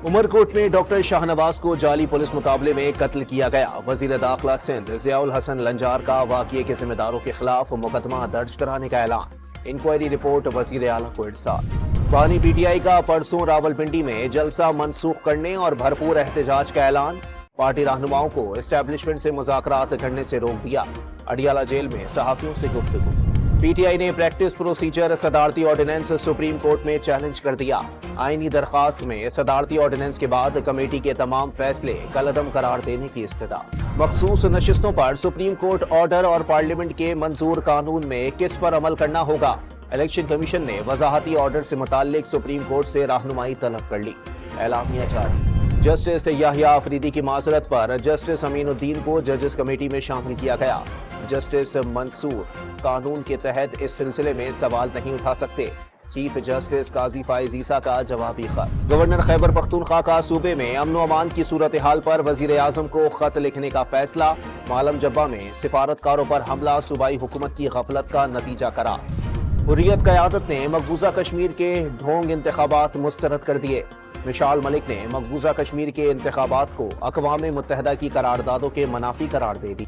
उमरकोट में डॉक्टर शाहनवाज को जाली पुलिस मुकाबले में कत्ल किया गया। वजीर दाखिला सिंध ज़ियाउल हसन लंजार का वाक़ये के जिम्मेदारों के खिलाफ मुकदमा दर्ज कराने का ऐलान। इंक्वायरी रिपोर्ट वजीर आला को इरसाल। बानी पीटीआई का परसों रावलपिंडी में जलसा मनसूख करने और भरपूर एहतजाज का ऐलान। पार्टी रहनुमाओं को एस्टेब्लिशमेंट से मुज़ाकरात करने से रोक दिया। अडियाला जेल में सहाफियों से गुफ्तगू। पीटीआई ने प्रैक्टिस प्रोसीजर सदारती ऑर्डिनेंस सुप्रीम कोर्ट में चैलेंज कर दिया। आईनी दरखास्त में सदारती ऑर्डिनेंस के बाद कमेटी के तमाम फैसले कलअदम करार देने की इस्तदा। मखसूस नशिस्तों पर सुप्रीम कोर्ट ऑर्डर और पार्लियामेंट के मंजूर कानून में किस पर अमल करना होगा। इलेक्शन कमीशन ने वजाहती ऑर्डर से मुताल्लिक सुप्रीम कोर्ट से रहनुमाई तलब कर ली। एलामिया जारी। जस्टिस याहिया अफरीदी की माजरत पर जस्टिस अमीनुद्दीन को जजेस कमेटी में शामिल किया गया। जस्टिस मंसूर कानून के तहत इस सिलसिले में सवाल नहीं उठा सकते। चीफ जस्टिस काजी फाइज ईसा का जवाबी खत। गवर्नर खैबर पख्तूनख्वा का सूबे में अमन व अमान की सूरत हाल पर वजीर आजम को खत लिखने का फैसला। मालम जब्बा में सिफारतकारों पर हमला सूबाई हुकूमत की गफलत का नतीजा करार। हुर्रियत क़यादत ने मकबूजा कश्मीर के ढोंग इंतखाबात मुस्तरद कर दिए। मिशाल मलिक ने मकबूजा कश्मीर के इंतखाबात को अक़वाम मुत्तहिदा की करारदादों के मनाफी करार दे दी।